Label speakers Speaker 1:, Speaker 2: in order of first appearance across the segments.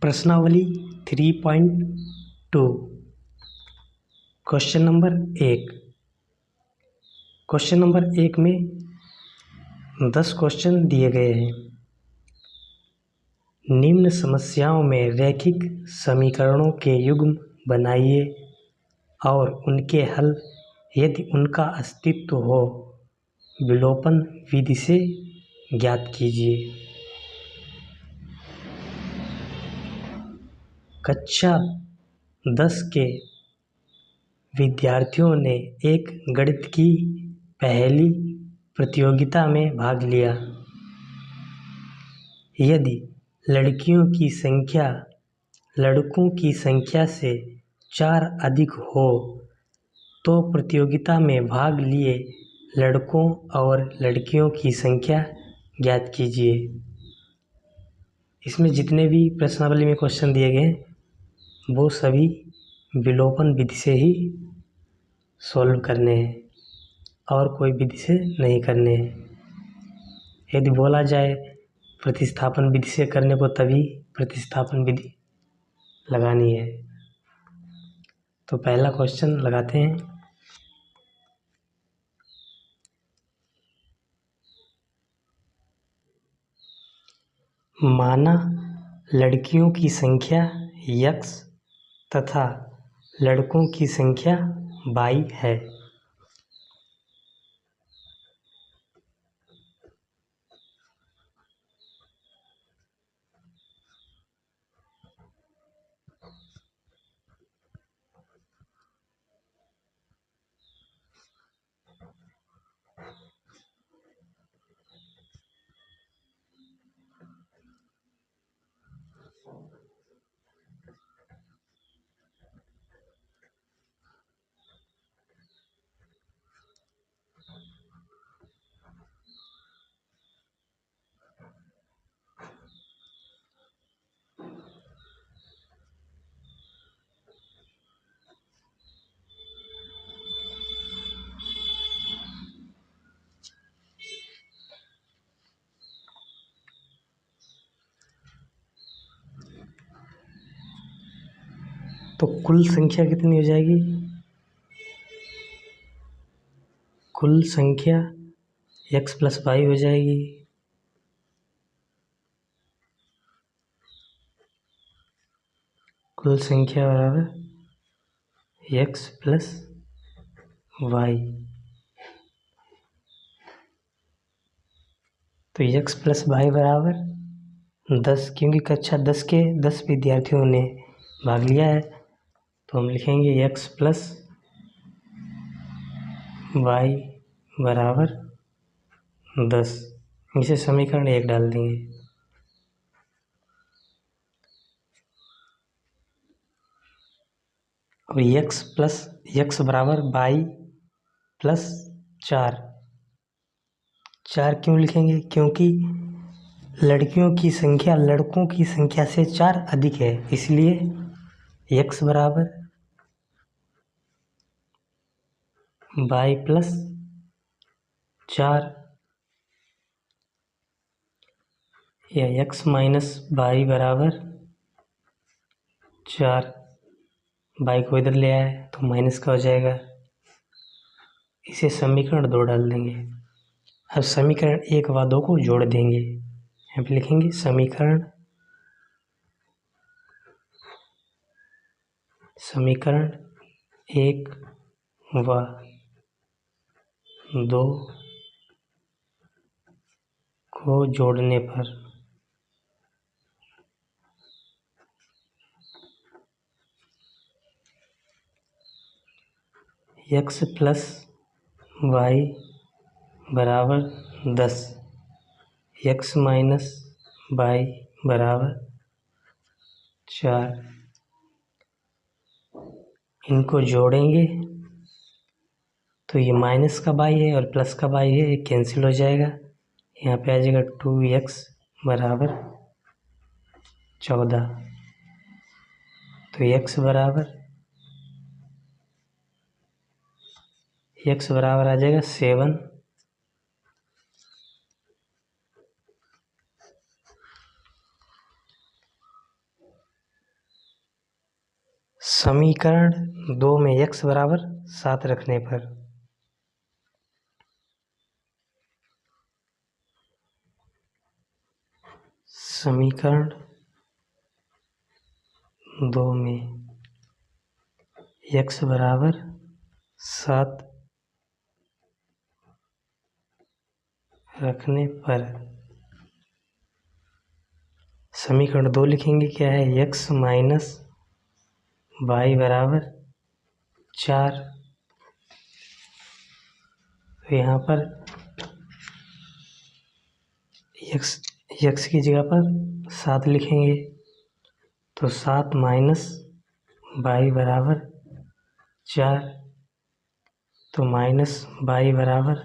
Speaker 1: प्रश्नावली 3.2 question number 1। Question number 1 में 10 question दिए गए हैं। निम्न समस्याओं में रैखिक समीकरणों के युग्म बनाइए और उनके हल यदि उनका अस्तित्व हो विलोपन विधि से ज्ञात कीजिए। कक्षा 10 के विद्यार्थियों ने एक गणित की पहेली प्रतियोगिता में भाग लिया। यदि लड़कियों की संख्या लड़कों की संख्या से 4 अधिक हो तो प्रतियोगिता में भाग लिए लड़कों और लड़कियों की संख्या ज्ञात कीजिए। इसमें जितने भी प्रश्नावली में क्वेश्चन दिए गए वो सभी विलोपन विधि से ही सॉल्व करने हैं और कोई विधि से नहीं करने हैं। यदि बोला जाए प्रतिस्थापन विधि से करने को तभी प्रतिस्थापन विधि लगानी है। तो पहला क्वेश्चन लगाते हैं। माना लड़कियों की संख्या x तथा लड़कों की संख्या y है। तो कुल संख्या कितनी हो जाएगी? कुल संख्या x + y हो जाएगी। कुल संख्या बराबर x + y। तो x + y बराबर 10, क्योंकि कक्षा 10 के 10 विद्यार्थियों ने भाग लिया है तो हम लिखेंगे x + y बराबर 10। इसे समीकरण 1 डाल देंगे। अब x बराबर y + 4। 4 क्यों लिखेंगे? क्योंकि लड़कियों की संख्या लड़कों की संख्या से 4 अधिक है, इसलिए x बराबर y + 4 या x - y बराबर 4। y को इधर ले आए तो माइनस का हो जाएगा। इसे समीकरण 2 डाल देंगे। अब समीकरण 1 व 2 को जोड़ देंगे। यहाँ पे लिखेंगे समीकरण 1 व 2 को जोड़ने पर x + y बराबर 10, x - y बराबर 4। इनको जोड़ेंगे तो ये माइनस का y है और प्लस का y है, ये कैंसिल हो जाएगा। यहाँ पे आ जाएगा 2x बराबर 14। तो x बराबर आ जाएगा 7। समीकरण 2 में x बराबर 7 रखने पर समीकरण 2 में x बराबर 7 रखने पर समीकरण 2 लिखेंगे क्या है, x माइनस वाई बराबर 4। तो यहाँ पर x की जगह पर 7 लिखेंगे, तो 7 माइनस वाई बराबर 4। तो माइनस वाई बराबर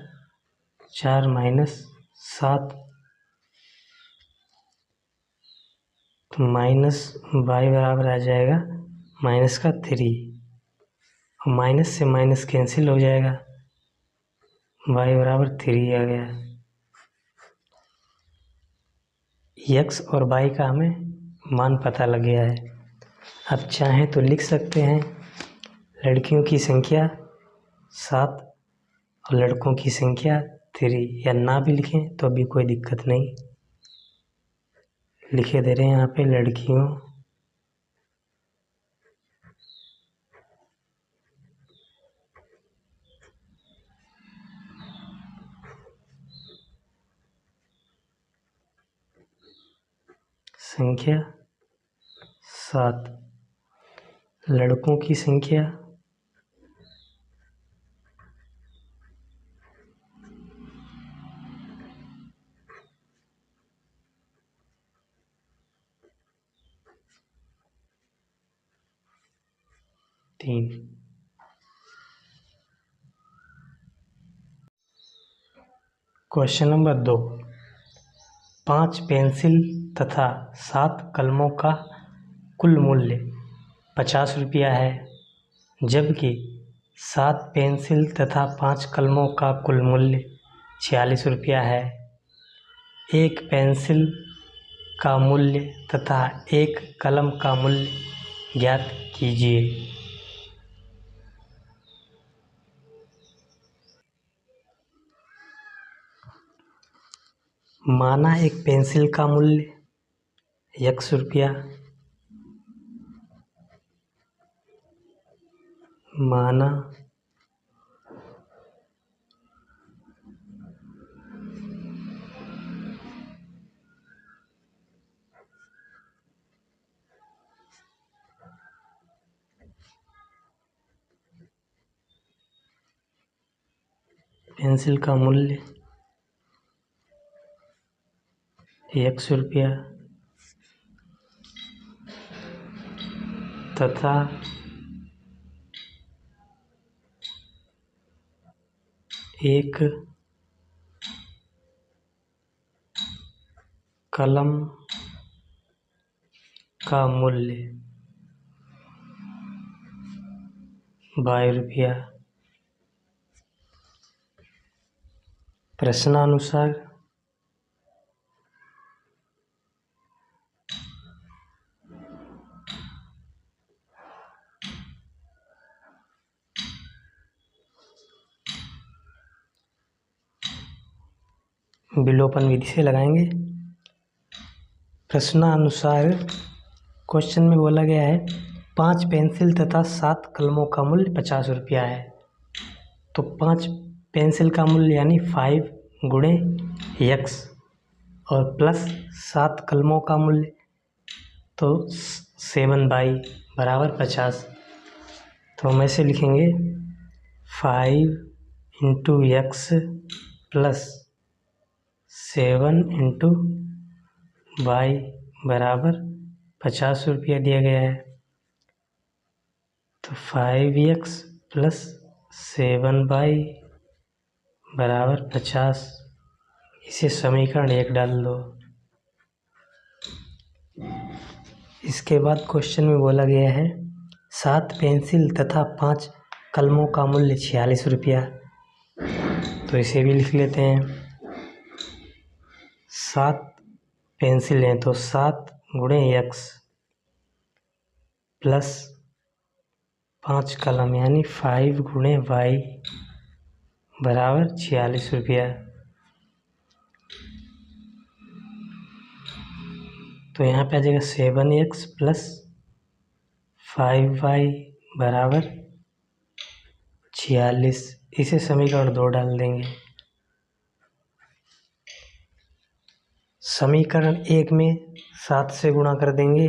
Speaker 1: 4 माइनस 7, तो माइनस वाई बराबर आ जाएगा माइनस का 3। माइनस से माइनस कैंसिल हो जाएगा, वाई बराबर 3 आ गया। x और y का हमें मान पता लग गया है। अब चाहें तो लिख सकते हैं लड़कियों की संख्या 7 और लड़कों की संख्या 3, या ना भी लिखें तो भी कोई दिक्कत नहीं। लिखे दे रहे हैं यहाँ पे लड़कियों संख्या 7, लड़कों की संख्या 3। क्वेश्चन नंबर 2, 5 पेंसिल तथा 7 कलमों का कुल मूल्य 50 रुपया है, जबकि 7 पेंसिल तथा 5 कलमों का कुल मूल्य 46 रुपया है। एक पेंसिल का मूल्य तथा एक कलम का मूल्य ज्ञात कीजिए। माना एक पेंसिल का मूल्य 100 रुपया, माना पेंसिल का मूल्य 100 रुपया तथा एक कलम का मूल्य 22 रुपया। प्रश्नानुसार विलोपन विधि से लगाएंगे। प्रश्नानुसार क्वेश्चन में बोला गया है 5 पेंसिल तथा 7 कलमों का मूल्य 50 रुपया है। तो 5 पेंसिल का मूल्य यानी 5 गुणे x और प्लस 7 कलमों का मूल्य तो 7/, बराबर 50। तो हम ऐसे लिखेंगे 5 into X plus 7 into Y बराबर 50 रुपया दिया गया है। तो 5x प्लस 7y बराबर 50। इसे समीकरण 1 डाल दो। इसके बाद क्वेश्चन में बोला गया है 7 पेंसिल तथा 5 कलमों का मूल्य 46 रुपया। तो इसे भी लिख लेते हैं। 7 पेंसिल हैं तो 7 गुणे x प्लस 5 कलम यानी 5 गुणे वाई बराबर 46 रुपया। तो यहाँ पे आ जाएगा 7x प्लस 5y बराबर 46। इसे समीकरण 2 डाल देंगे। समीकरण 1 में 7 से गुणा कर देंगे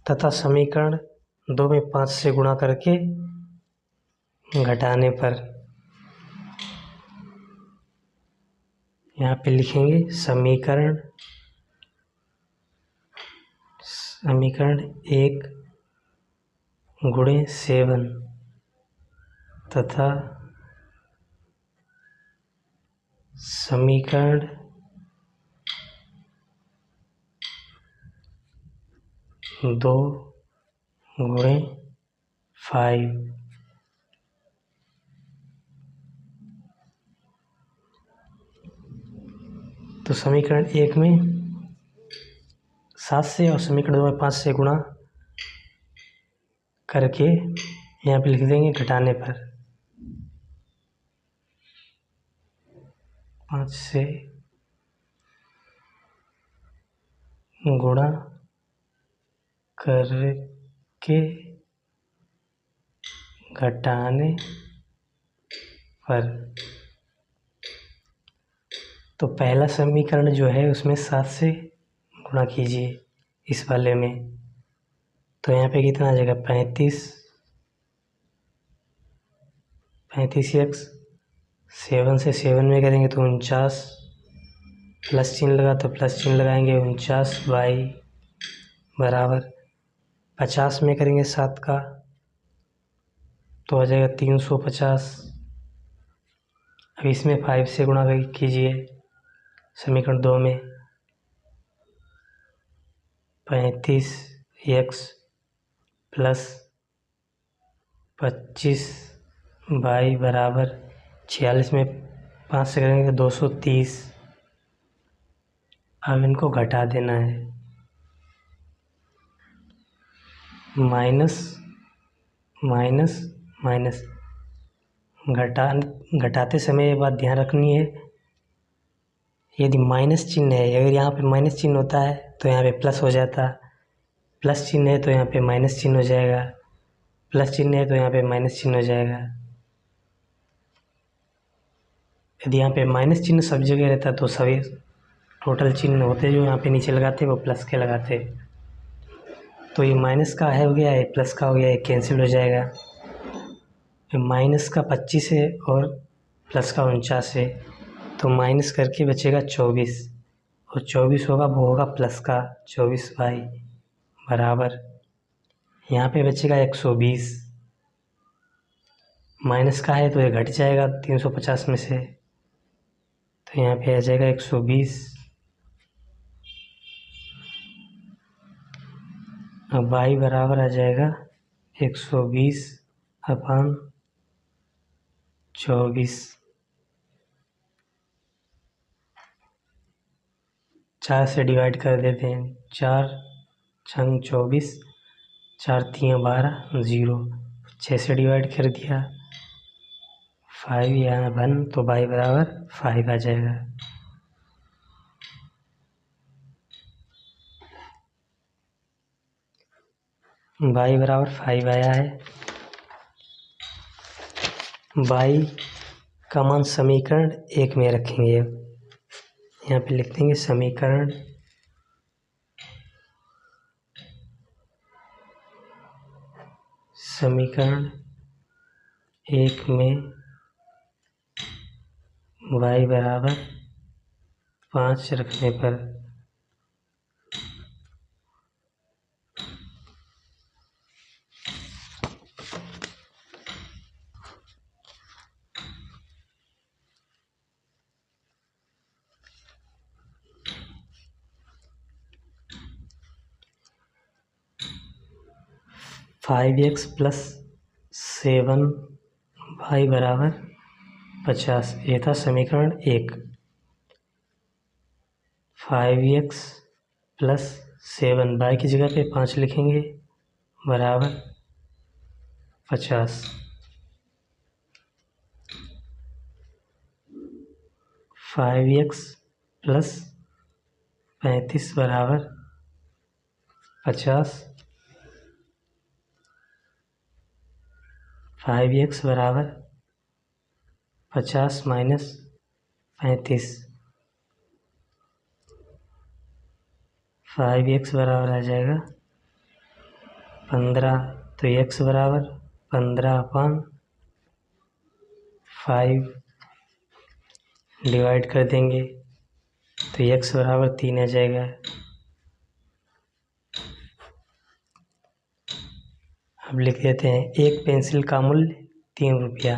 Speaker 1: तथा समीकरण 2 में 5 से गुणा करके घटाने पर यहाँ पे लिखेंगे समीकरण 1 गुणे 7 तथा समीकरण 2 गुणे 5 तो समीकरण 1 में 7 से और समीकरण 2 में 5 से गुणा करके यहाँ पे लिख देंगे घटाने पर 5 से गुणा करके घटाने पर। तो पहला समीकरण जो है उसमें 7 से गुणा कीजिए इस वाले में, तो यहाँ पे कितना आ जाएगा 35x 7 से 7 में करेंगे तो 49 प्लस चिन्ह लगा तो प्लस चिन्ह लगाएंगे 49y बराबर 50 में करेंगे 7 का तो आ जाएगा 350। अब इसमें 5 से गुणा कीजिए समीकरण 2 में 35x प्लस 25y बराबर 46 में 5 से करेंगे तो 230। अब इनको घटा देना है, माइनस माइनस माइनस घटाते समय ये बात ध्यान रखनी है, यदि माइनस चिन्ह है, अगर यहाँ पे माइनस चिन्ह होता है तो यहाँ पे प्लस हो जाता, प्लस चिन्ह है तो यहाँ पे माइनस चिन्ह हो जाएगा, प्लस चिन्ह है तो यहाँ पे माइनस चिन्ह हो जाएगा। यदि यहाँ पे माइनस चिन्ह सब जगह रहता तो सभी टोटल चिन्ह होते जो यहाँ पे नीचे लगाते वो प्लस के लगाते। तो ये माइनस का है हो गया, ये प्लस का हो गया, ये कैंसिल हो जाएगा। माइनस का 25 है और प्लस का 49 है तो माइनस करके बचेगा 24 और 24 होगा वो होगा प्लस का 24y बराबर यहाँ पे बचेगा 120। माइनस का है तो ये घट जाएगा 350 में से, तो यहाँ पे आ जाएगा 120। अब y बराबर आ जाएगा 120/24। 4 से डिवाइड कर देते हैं, 4 छंग 24, 4 तियाँ 12, 0। 6 से डिवाइड कर दिया, 5 यहाँ 1 तो y बराबर 5 आ जाएगा। y बराबर 5 आया है। y का मान समीकरण 1 में रखेंगे। यहाँ पे लिख देंगे समीकरण 1 में y बराबर 5 रखने पर 5x प्लस 7y बराबर 50। ये था समीकरण 1। 5x प्लस 7 y की जगह पे 5 लिखेंगे बराबर 50। 5x प्लस 35 बराबर 50। 5x बराबर 50 माइनस 35। 5x बराबर आ जाएगा 15। तो x बराबर 15/5 डिवाइड कर देंगे तो x बराबर 3 आ जाएगा। अब लिख देते हैं एक पेंसिल का मूल्य 3 रुपया।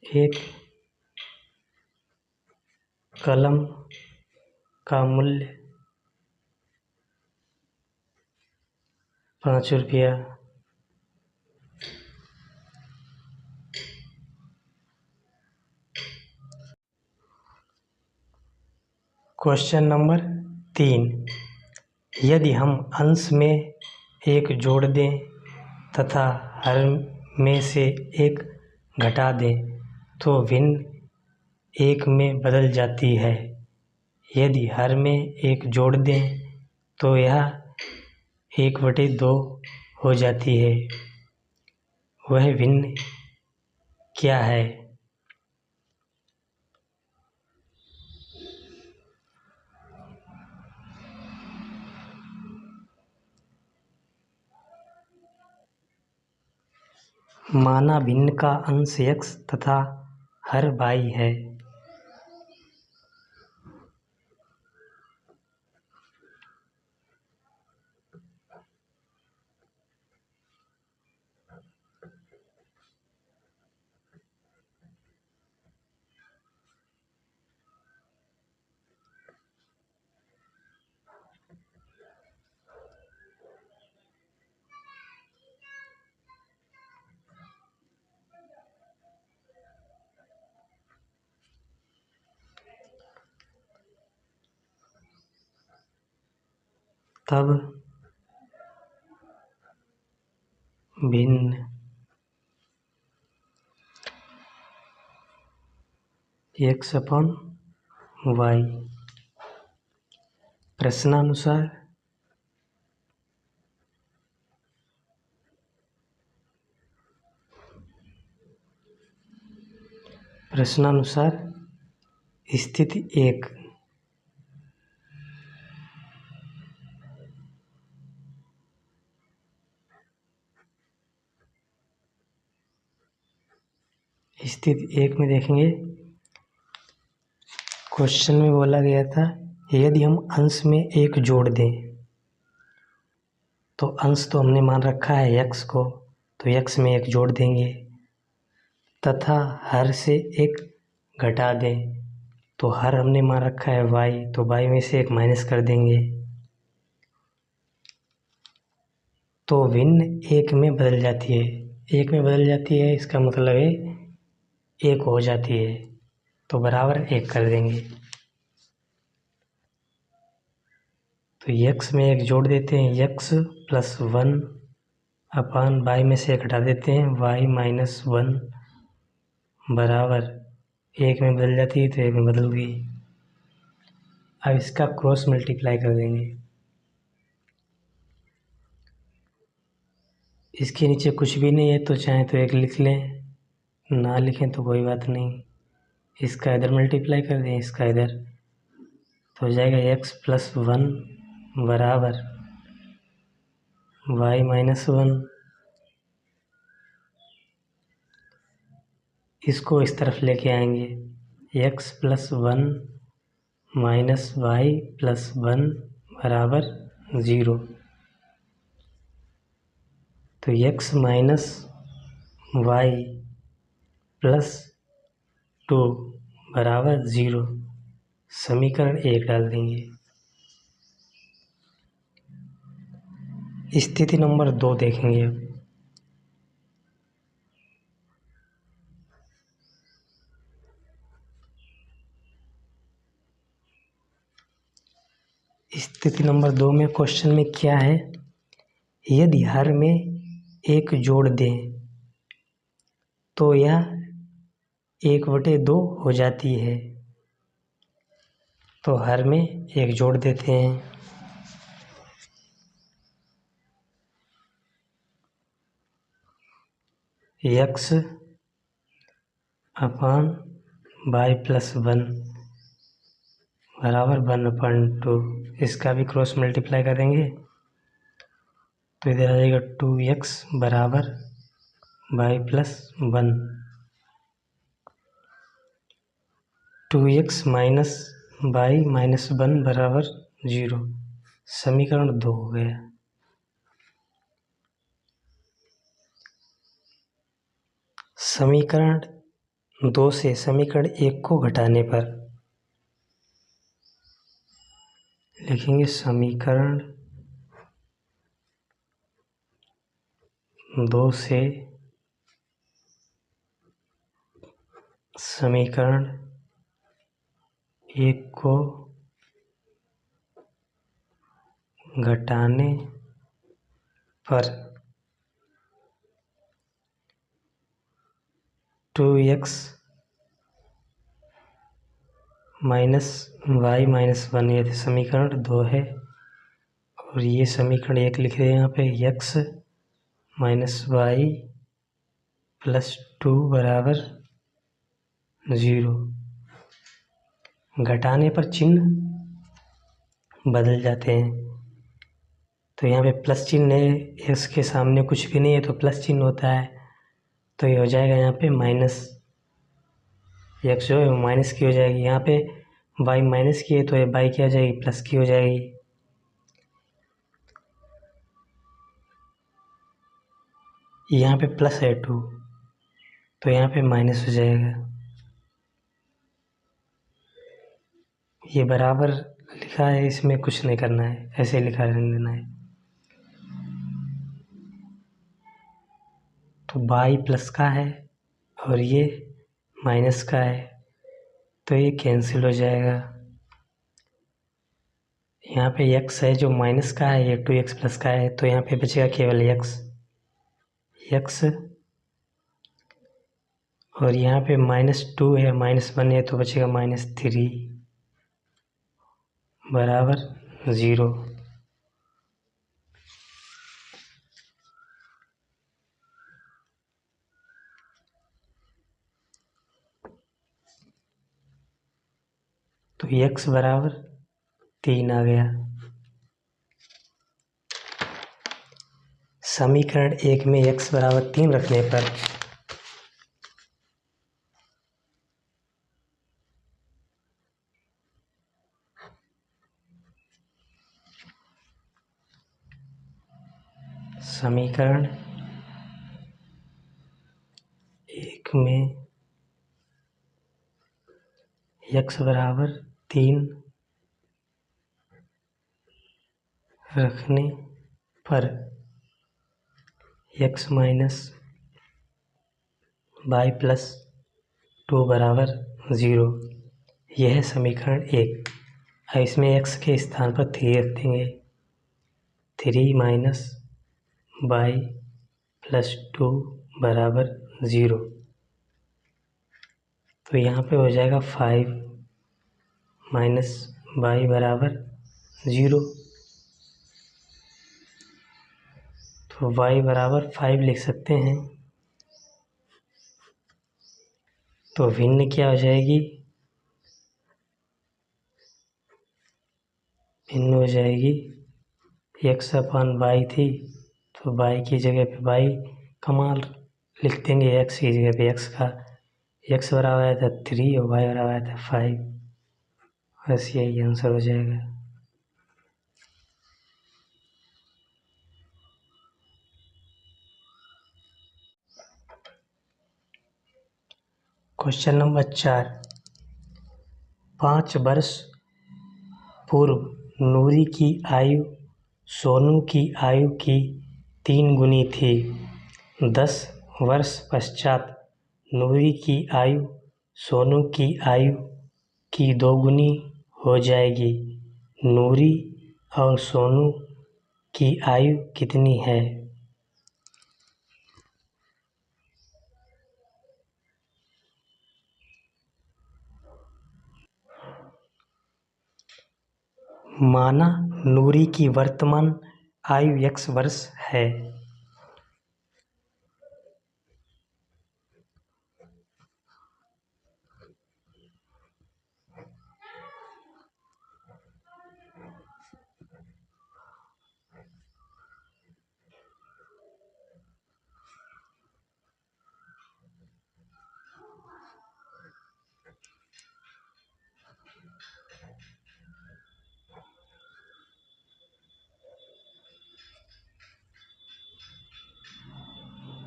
Speaker 1: एक कलम का मूल्य 5 रुपया। क्वेश्चन नंबर 3, यदि हम अंश में 1 जोड़ दें तथा हर में से 1 घटा दें तो भिन्न 1 में बदल जाती है। यदि हर में 1 जोड़ दें तो यह 1/2 हो जाती है। वह भिन्न क्या है? माना भिन्न का अंश x तथा हर y है। तब भिन्न x/y प्रश्नानुसार स्थिति 1, स्थिति 1 में देखेंगे क्वेश्चन में बोला गया था यदि हम अंश में 1 जोड़ दें तो अंश तो हमने मान रखा है x को, तो x में 1 जोड़ देंगे तथा हर से 1 घटा दें तो हर हमने मान रखा है y, तो y में से 1 माइनस कर देंगे तो भिन्न 1 में बदल जाती है। 1 में बदल जाती है इसका मतलब है 1 हो जाती है, तो बराबर 1 कर देंगे। तो x में 1 जोड़ देते हैं x + 1/y में से 1 घटा देते हैं y - 1 बराबर 1 में बदल जाती है, तो 1 में बदल गई। अब इसका क्रॉस मल्टीप्लाई कर देंगे। इसके नीचे कुछ भी नहीं है तो चाहे तो 1 लिख लें, ना लिखें तो कोई बात नहीं। इसका इधर मल्टीप्लाई कर दें, इसका इधर, तो हो जाएगा x + 1 बराबर y - 1। इसको इस तरफ लेके आएंगे x + 1 - y + 1 बराबर 0। तो x - y + 2 बराबर 0। समीकरण 1 डाल देंगे। स्थिति नंबर 2 देखेंगे अब। स्थिति नंबर 2 में क्वेश्चन में क्या है, यदि हर में एक जोड़ दें तो यह 1/2 हो जाती है। तो हर में एक जोड़ देते हैं। x अपान y प्लस 1 बराबर 1/2। इसका भी क्रॉस मल्टीप्लाई करेंगे तो इधर आ जाएगा 2x बराबर y plus 1। 2x minus y minus 1 बराबर 0। समीकरण 2 हो गया। समीकरण 2 से समीकरण 1 को घटाने पर लिखेंगे समीकरण 2 से समीकरण 1 को घटाने पर 2x माइनस y माइनस 1 ये समीकरण 2 है। और ये समीकरण 1 लिख रहे हैं यहाँ पे x माइनस y प्लस 2 बराबर 0। घटाने पर चिन्ह बदल जाते हैं। तो यहाँ पे प्लस चिन्ह है, x के सामने कुछ भी नहीं है तो प्लस चिन्ह होता है। तो ये हो जाएगा यहाँ पे माइनस, x जो है वो माइनस की हो जाएगी। यहाँ पे y माइनस की है तो ये y क्या हो जाएगी, प्लस की हो जाएगी। यहाँ पे प्लस है 2 तो यहाँ पे माइनस हो जाएगा। ये बराबर लिखा है, इसमें कुछ नहीं करना है, ऐसे लिखा रहने देना है। तो y प्लस का है और ये माइनस का है तो ये कैंसिल हो जाएगा। यहाँ पे x है जो माइनस का है, ये 2x प्लस का है तो यहाँ पे बचेगा केवल x और यहाँ पे -2 है -1 है तो बचेगा -3 बराबर 0। तो x बराबर 3 आ गया। समीकरण 1 में x बराबर 3 रखने पर समीकरण 1 में x बराबर 3 रखने पर x माइनस y प्लस 2 बराबर 0। यह है समीकरण 1। इसमें x के स्थान पर 3 रख देंगे। 3 माइनस y प्लस 2 बराबर 0। तो यहाँ पे हो जाएगा 5 माइनस y बराबर 0। तो y बराबर 5 लिख सकते हैं। तो भिन्न क्या हो जाएगी, भिन्न हो जाएगी x अपान y थी तो y की जगह पे y कमाल लिख देंगे, x की जगह पे x का। x बराबर आया था 3 और y बराबर आया था 5। बस यही आंसर हो जाएगा। Question number 4। 5 वर्ष पूर्व नूरी की आयु सोनू की आयु की 3 गुनी थी। 10 वर्ष पश्चात नूरी की आयु सोनू की आयु की 2 गुनी हो जाएगी। नूरी और सोनू की आयु कितनी है? माना नूरी की वर्तमान आयु x वर्ष है।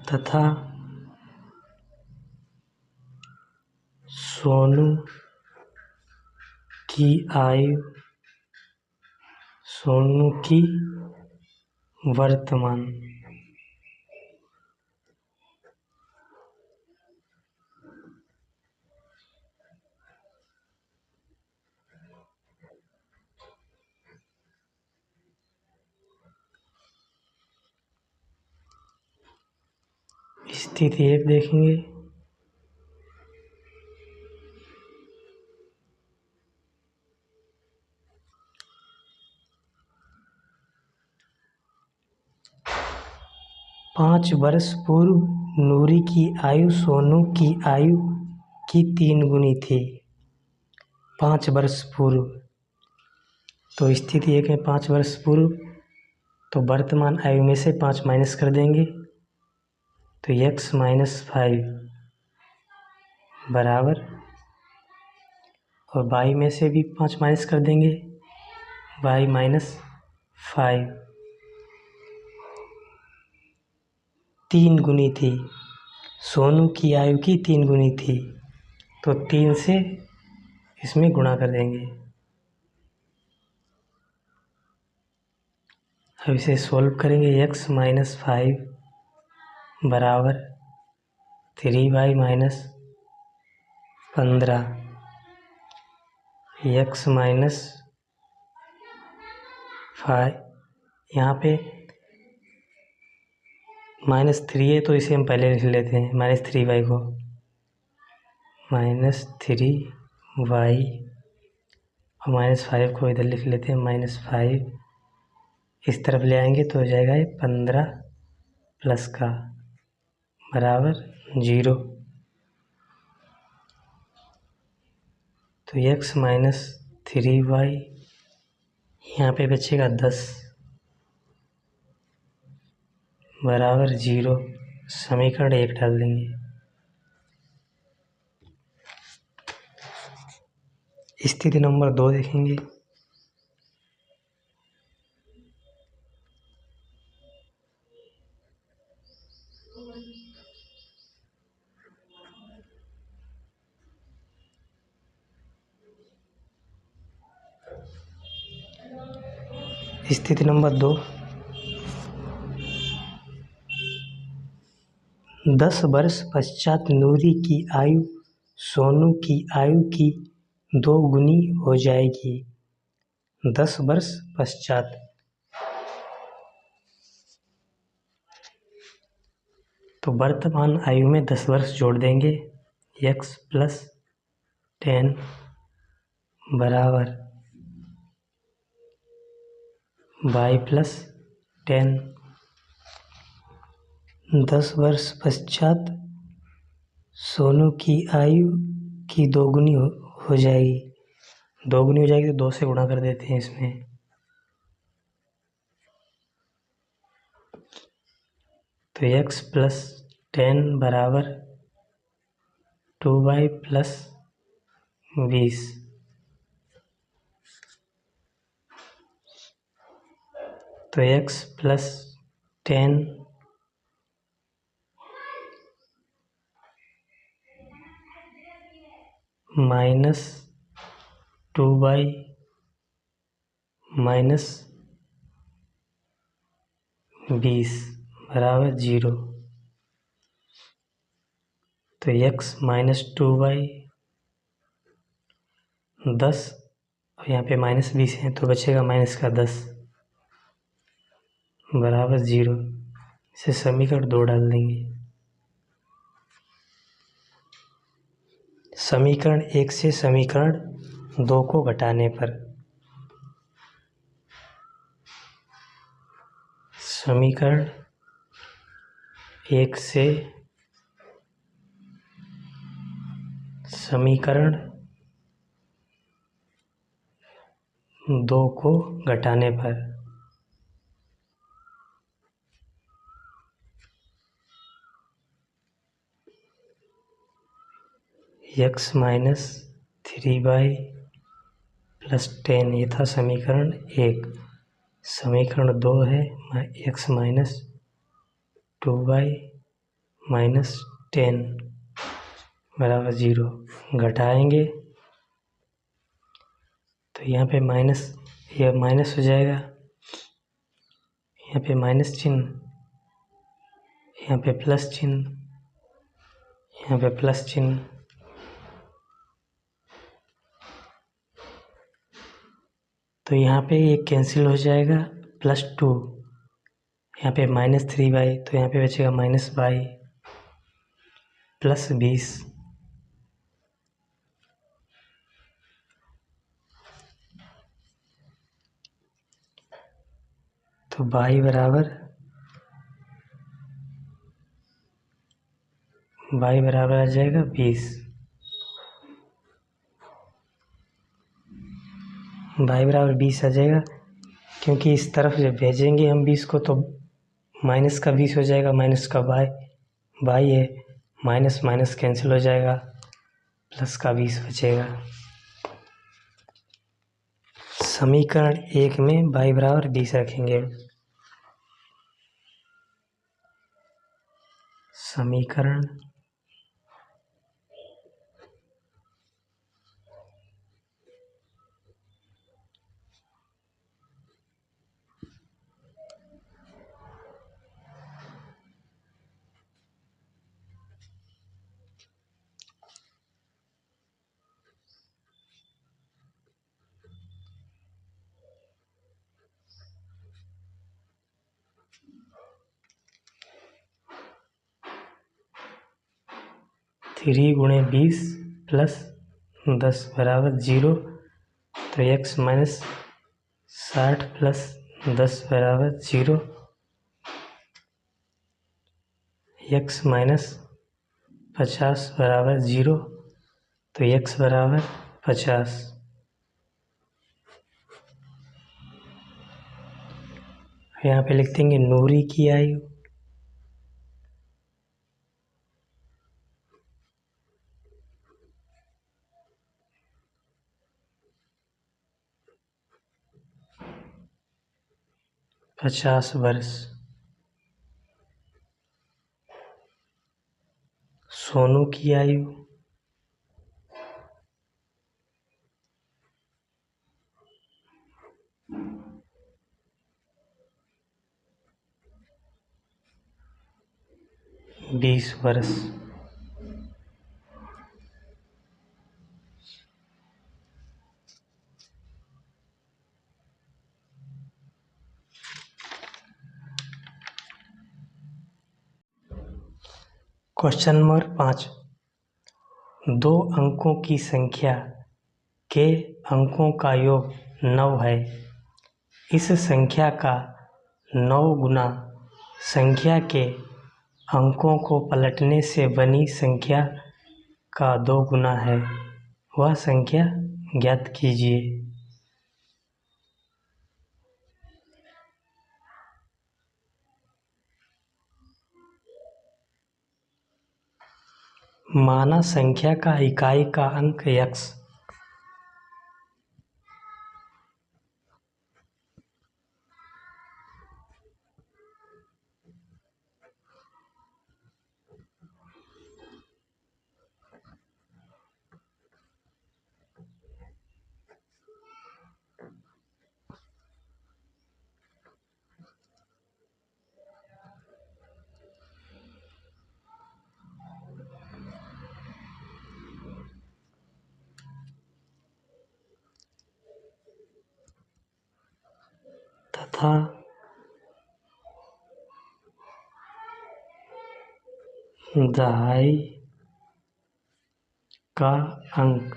Speaker 1: तथा सोनू की आयु सोनू की वर्तमान स्थिति 1 देखेंगे। पाँच वर्ष पूर्व नूरी की आयु सोनू की आयु की 3 गुनी थी। 5 वर्ष पूर्व, तो स्थिति 1 में 5 वर्ष पूर्व, तो वर्तमान आयु में से 5 माइनस कर देंगे तो x माइनस 5 बराबर, और y में से भी 5 माइनस कर देंगे, y माइनस 5। 3 गुनी थी, सोनू की आयु की 3 गुनी थी, तो 3 से इसमें गुणा कर देंगे। अब इसे सॉल्व करेंगे। x माइनस 5 बराबर 3y माइनस 15। x माइनस 5, यहाँ पे -3 है तो इसे हम पहले लिख लेते हैं, -3y को, -3y और -5 को इधर लिख लेते हैं, -5 इस तरफ ले आएंगे तो हो जाएगा ये 15 प्लस का बराबर 0। तो x माइनस 3y यहाँ पे बचेगा 10 बराबर 0। समीकरण 1 डाल देंगे। स्थिति नंबर 2 देखेंगे। स्थिति नंबर 2, 10 वर्ष पश्चात नूरी की आयु सोनू की आयु की 2 गुनी हो जाएगी। 10 वर्ष पश्चात, तो वर्तमान आयु में 10 वर्ष जोड़ देंगे। x प्लस 10 बराबर y प्लस 10। 10 वर्ष पश्चात सोनू की आयु की 2 गुनी हो जाएगी। 2 गुनी हो जाएगी तो 2 से गुणा कर देते हैं इसमें। तो x प्लस 10 बराबर 2y प्लस 20। तो x plus 10 minus 2y minus 20 बराबर 0। तो x माइनस 2y 10 और यहाँ पे माइनस 20 है तो बचेगा माइनस का 10 बराबर 0। इसे समीकरण 2 डाल देंगे। समीकरण 1 से समीकरण 2 को घटाने पर समीकरण 1 से समीकरण 2 को घटाने पर x माइनस 3y प्लस 10 ये था समीकरण 1। समीकरण 2 है x माइनस 2y माइनस 10 बराबर 0। घटाएंगे तो यहाँ पे माइनस, यह माइनस हो जाएगा, यहाँ पे माइनस चिन्ह, यहाँ पे प्लस चिन्ह, यहाँ पे प्लस चिन्ह। तो यहाँ पे ये कैंसिल हो जाएगा, +2। यहाँ पे -3y तो यहाँ पे बचेगा -y प्लस 20। तो y बराबर आ जाएगा 20। y बराबर 20 आ जाएगा, क्योंकि इस तरफ जब भेजेंगे हम 20 को तो माइनस का 20 हो जाएगा, माइनस का y है, माइनस माइनस कैंसिल हो जाएगा, प्लस का 20 बचेगा। समीकरण 1 में y बराबर 20 रखेंगे। समीकरण 3 गुणे 20 प्लस 10 बराबर 0। तो x माइनस 60 प्लस 10 बराबर 0। x माइनस 50 बराबर 0। तो x बराबर 50। यहाँ पे लिख देंगे नूरी की आयु। पचास वर्ष। सोनू की आयु। बीस वर्ष। Question number 5। 2 अंकों की संख्या के अंकों का योग 9 है। इस संख्या का 9 गुना संख्या के अंकों को पलटने से बनी संख्या का 2 गुना है। वह संख्या ज्ञात कीजिए। माना संख्या का इकाई का अंक x तथा दहाई का अंक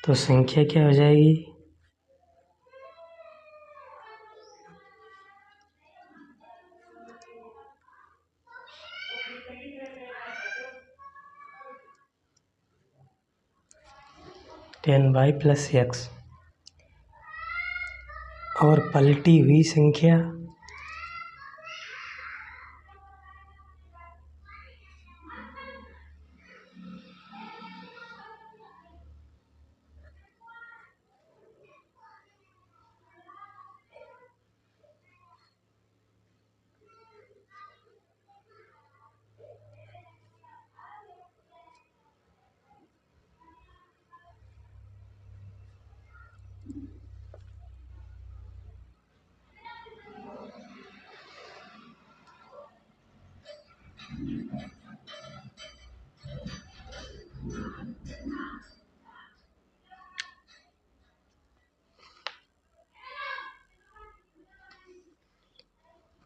Speaker 1: तो संख्या क्या हो जाएगी? Ten Y plus X. और पलटी हुई संख्या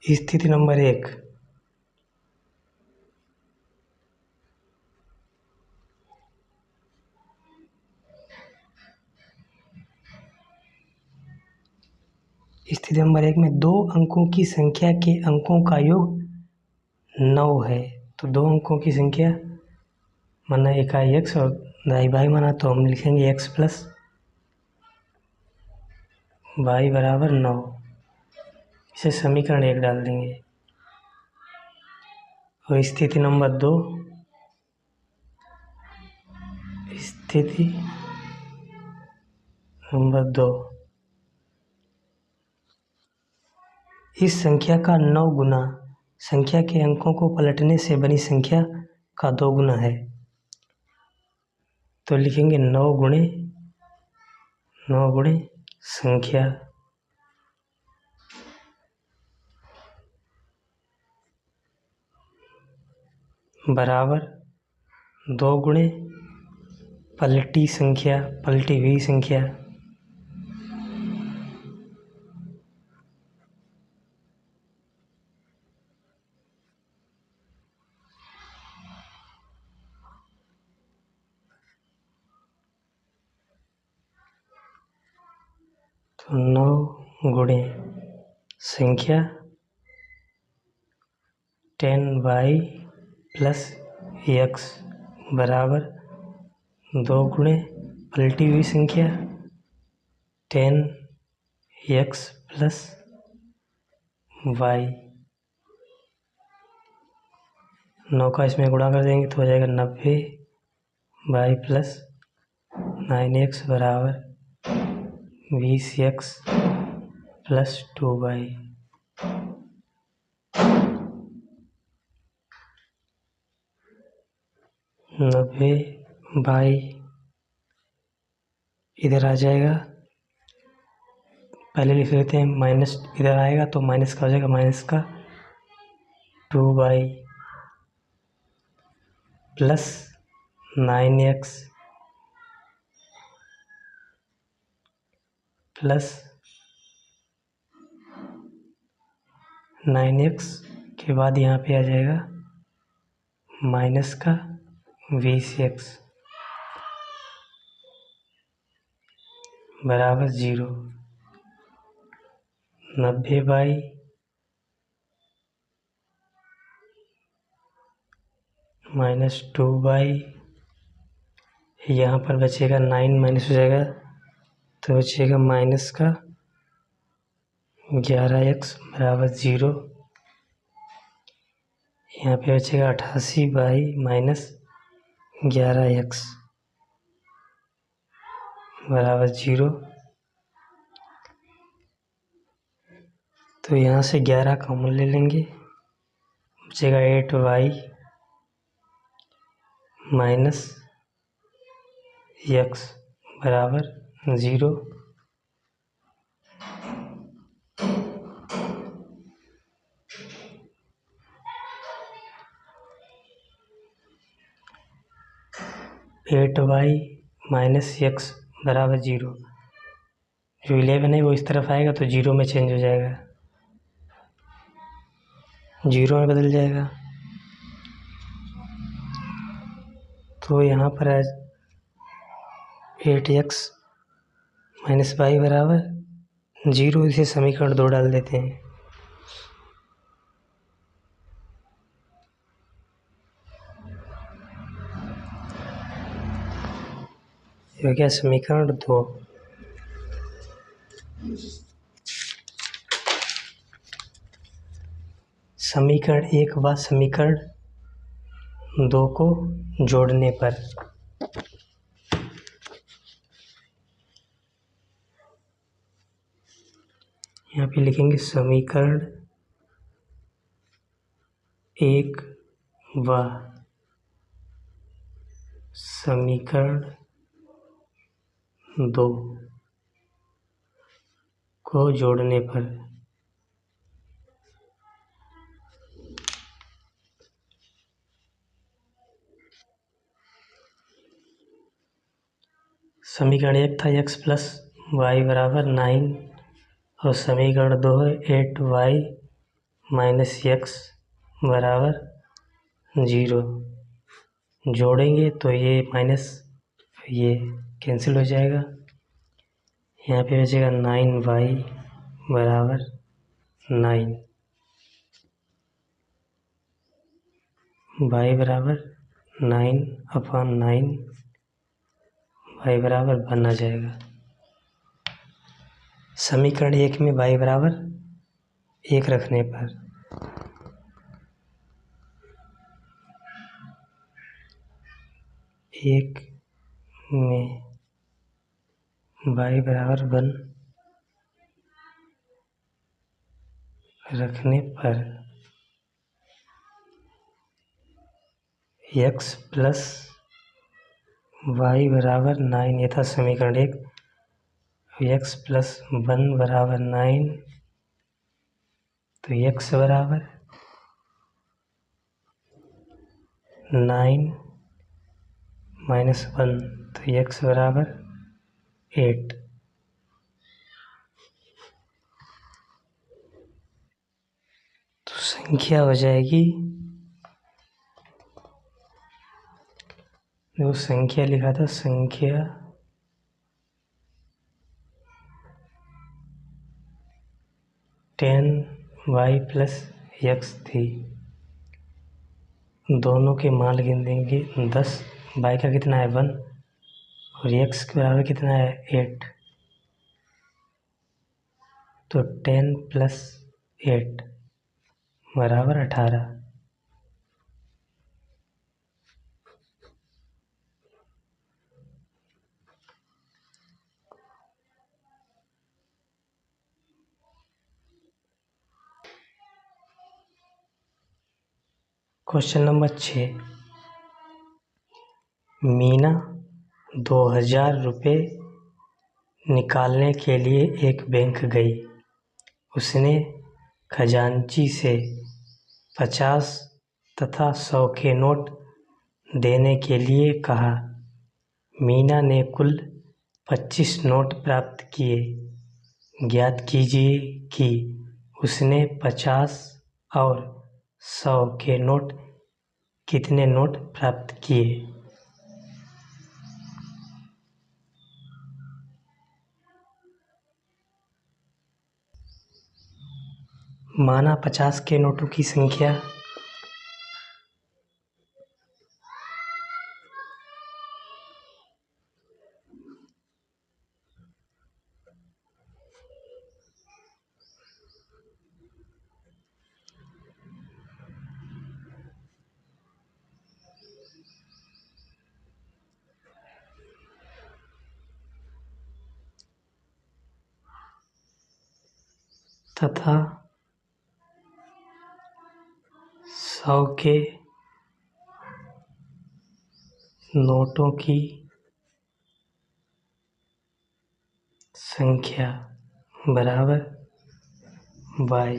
Speaker 1: स्थिति नंबर 1। स्थिति नंबर 1 में 2 अंकों की संख्या के अंकों का योग 9 है। तो 2 अंकों की संख्या माना इकाई x और दाई वाई माना, तो हम लिखेंगे x प्लस वाई बराबर 9। इसे समीकरण 1 डाल देंगे। और स्थिति नंबर 2, स्थिति नंबर 2, इस संख्या का 9 गुना संख्या के अंकों को पलटने से बनी संख्या का 2 गुना है। तो लिखेंगे 9 गुणे संख्या बराबर 2 गुणे पलटी हुई संख्या। तो 9 गुणे संख्या 10y प्लस x बराबर 2 गुणे पलटी हुई संख्या 10x प्लस y। 9 का इसमें गुणा कर देंगे तो हो जाएगा 90y प्लस 9x बराबर 20x प्लस 2y। 90y इधर आ जाएगा, पहले लिख लेते हैं, माइनस इधर आएगा तो माइनस का हो जाएगा, माइनस का 2y plus 9x plus 9x के बाद यहाँ पे आ जाएगा माइनस का 20x बराबर 0। 90y माइनस 2y, यहाँ पर बचेगा 9 माइनस हो जाएगा तो बचेगा माइनस का 11x बराबर 0। यहाँ पे बचेगा 88y माइनस 11x बराबर 0। तो यहाँ से 11 कॉमन ले लेंगे, बचेगा 8y माइनस x बराबर 0। 8y माइनस एक्स बराबर 0। जो 11 है वो इस तरफ आएगा तो 0 में चेंज हो जाएगा, 0 में बदल जाएगा। तो यहाँ पर 8x माइनस वाई बराबर 0, इसे समीकरण 2 डाल देते हैं। हो गया समीकरण 2। समीकरण 1 व समीकरण 2 को जोड़ने पर यहाँ पे लिखेंगे समीकरण 1 व समीकरण 2 को जोड़ने पर समीकरण 1 था x प्लस वाई बराबर 9 और समीकरण 2 है 8y माइनस एक्स बराबर 0। जोड़ेंगे तो ये माइनस ये कैंसिल हो जाएगा। यहाँ पे बचेगा 9y बराबर 9, y बराबर 9/9, y बराबर 1 आ जाएगा। समीकरण 1 में y बराबर 1 रखने पर एक में y बराबर 1 रखने पर x प्लस वाई बराबर 9, ये था समीकरण 1। x प्लस 1 बराबर 9, तो x बराबर 9 माइनस 1, तो x बराबर 8। तो संख्या हो जाएगी, जो संख्या लिखा था संख्या 10y प्लस x थी। दोनों के मान गिन देंगे 10, y का कितना है 1 और x के बराबर कितना है 8, तो 10 प्लस 8 बराबर 18। क्वेश्चन नंबर 6, मीना 2000 रुपये निकालने के लिए एक बैंक गई। उसने खजांची से 50 तथा 100 के नोट देने के लिए कहा। मीना ने कुल 25 नोट प्राप्त किए। ज्ञात कीजिए कि उसने 50 और 100 के नोट कितने नोट प्राप्त किए। माना 50 के नोटों की संख्या तथा 100 के नोटों की संख्या बराबर y।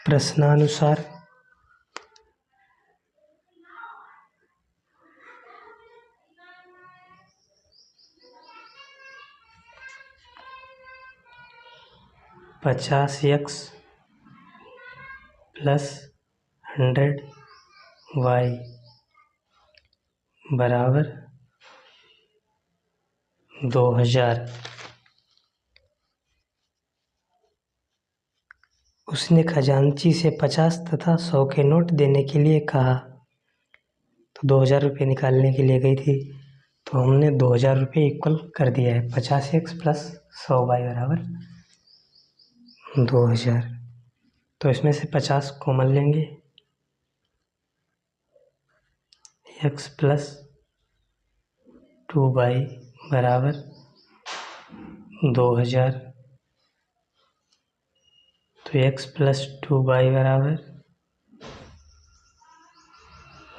Speaker 1: प्रश्नानुसार $50x + 100y बराबर 2000। उसने खजांची से 50 तथा 100 के नोट देने के लिए कहा। तो 2000 रुपये निकालने के लिए गई थी, तो हमने 2000 रुपये इक्वल कर दिया है। 50x + 100y बराबर 2000। तो इसमें से 50 कॉमन लेंगे, x + 2y बराबर 2000। तो x + 2y बराबर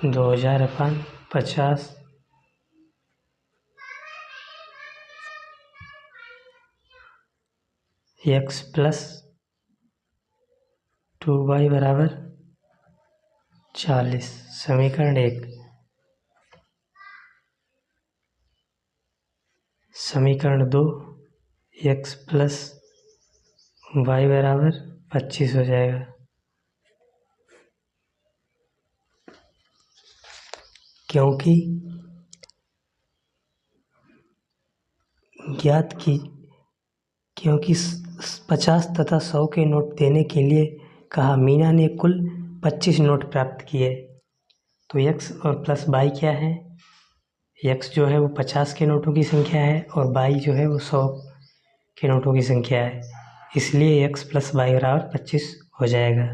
Speaker 1: 2000/50। x + 2y बराबर 40। समीकरण 1। समीकरण 2, x + y बराबर 25 हो जाएगा, क्योंकि 50 तथा 100 के नोट देने के लिए कहा। मीना ने कुल 25 नोट प्राप्त किए। तो x और प्लस y क्या है? x जो है वो 50 के नोटों की संख्या है और y जो है वो 100 के नोटों की संख्या है, इसलिए x + y बराबर 25 हो जाएगा।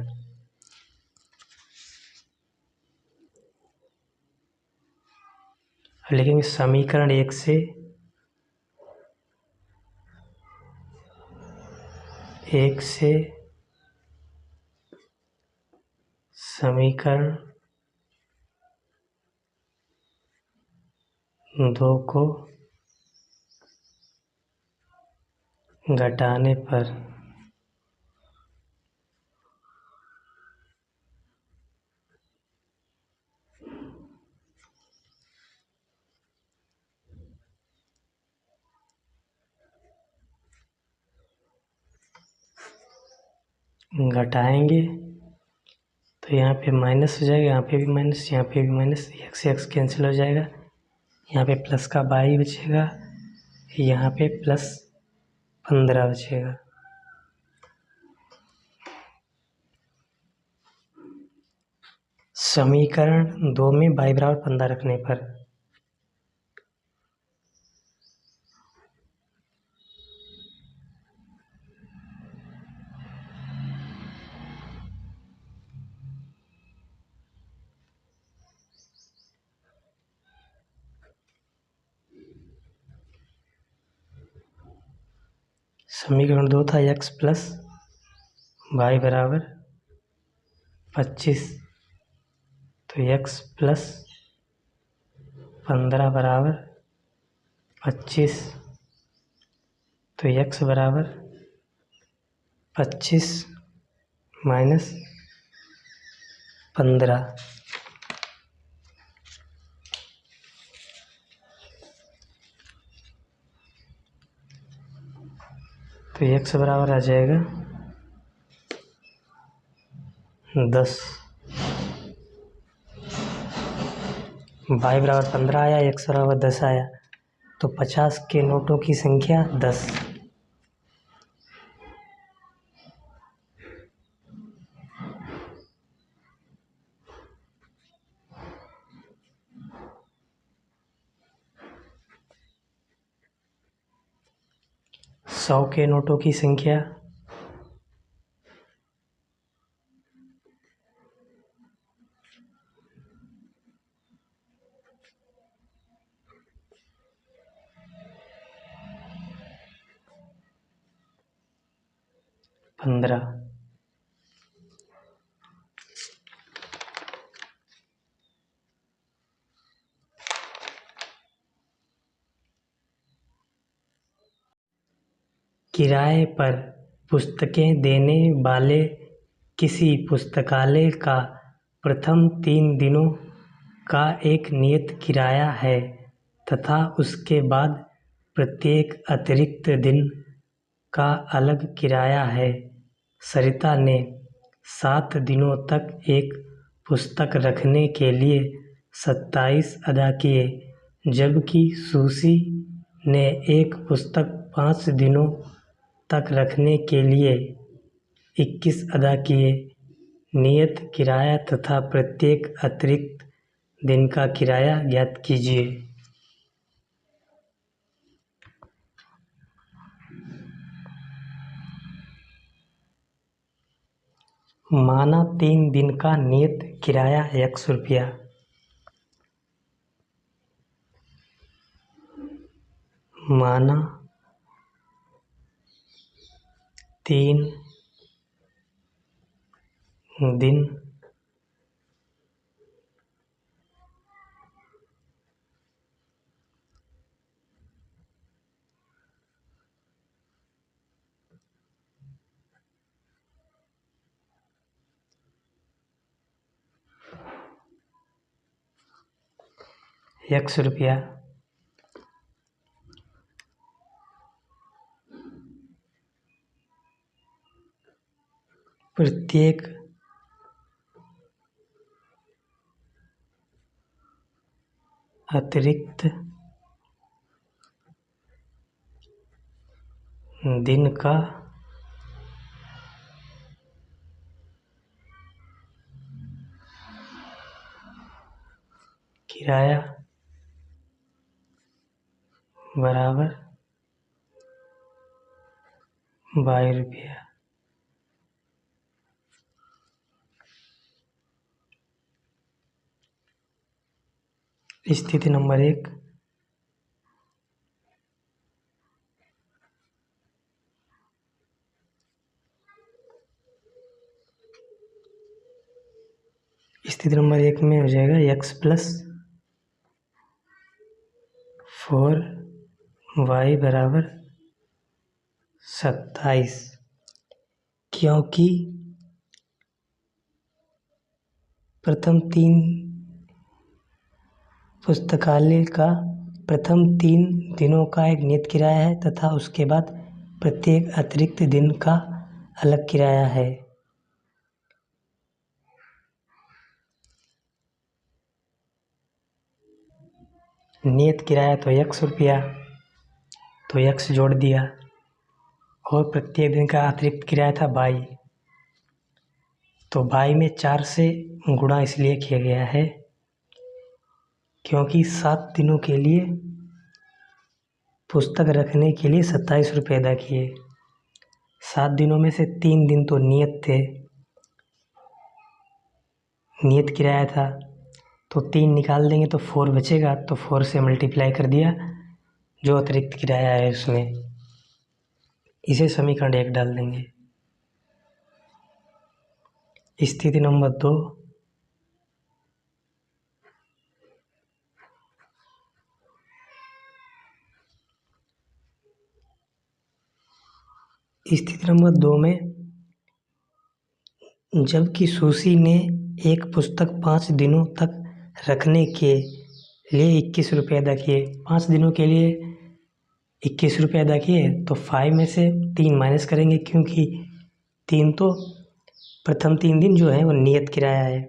Speaker 1: लेकिन समीकरण 1 से समीकरण 2 को घटाने पर घटाएंगे तो यहाँ पे माइनस हो जाएगा, यहाँ पे भी माइनस, यहाँ पे भी माइनस, x कैंसिल हो जाएगा, यहाँ पे प्लस का y बचेगा, यहाँ पे +15 बचेगा। समीकरण 2 में y बराबर 15 रखने पर समीकरण 2 था x + y बराबर 25, तो x + 15 बराबर 25, तो x बराबर 25 - 15। तो x बराबर आ जाएगा 10। y बराबर 15 आया, x बराबर 10 आया, तो 50 के नोटों की संख्या 10। सौ के नोटों की संख्या 15। किराए पर पुस्तकें देने वाले किसी पुस्तकालय का प्रथम 3 दिनों का एक नियत किराया है तथा उसके बाद प्रत्येक अतिरिक्त दिन का अलग किराया है। सरिता ने 7 दिनों तक एक पुस्तक रखने के लिए 27 अदा किए, जबकि सुशी ने एक पुस्तक 5 दिनों तक रखने के लिए 21 अदा किए। नियत किराया तथा प्रत्येक अतिरिक्त दिन का किराया ज्ञात कीजिए। माना 3 दिन का नियत किराया 100 रुपया। माना 3 दिन ₹100। प्रत्येक अतिरिक्त दिन का किराया बराबर ₹22। स्थिति नंबर 1। स्थिति नंबर 1 में हो जाएगा x + 4y बराबर 27, क्योंकि प्रथम 3 पुस्तकालय का प्रथम 3 दिनों का एक नियत किराया है तथा उसके बाद प्रत्येक अतिरिक्त दिन का अलग किराया है। नियत किराया तो 100 रुपया, तो x जोड़ दिया, और प्रत्येक दिन का अतिरिक्त किराया था 22, तो 22 में 4 से गुणा इसलिए किया गया है क्योंकि 7 दिनों के लिए पुस्तक रखने के लिए 27 रुपये अदा किए। 7 दिनों में से 3 दिन तो नियत थे, नियत किराया था, तो 3 निकाल देंगे तो 4 बचेगा, तो 4 से मल्टीप्लाई कर दिया जो अतिरिक्त किराया है उसमें। इसे समीकरण 1 डाल देंगे। स्थिति नंबर 2। स्थिति नंबर 2 में जबकि सुशी ने एक पुस्तक 5 दिनों तक रखने के लिए 21 रुपये अदा किए। 5 दिनों के लिए 21 रुपये अदा किए, तो 5 में से 3 माइनस करेंगे क्योंकि 3 तो प्रथम 3 दिन जो है वो नियत किराया है,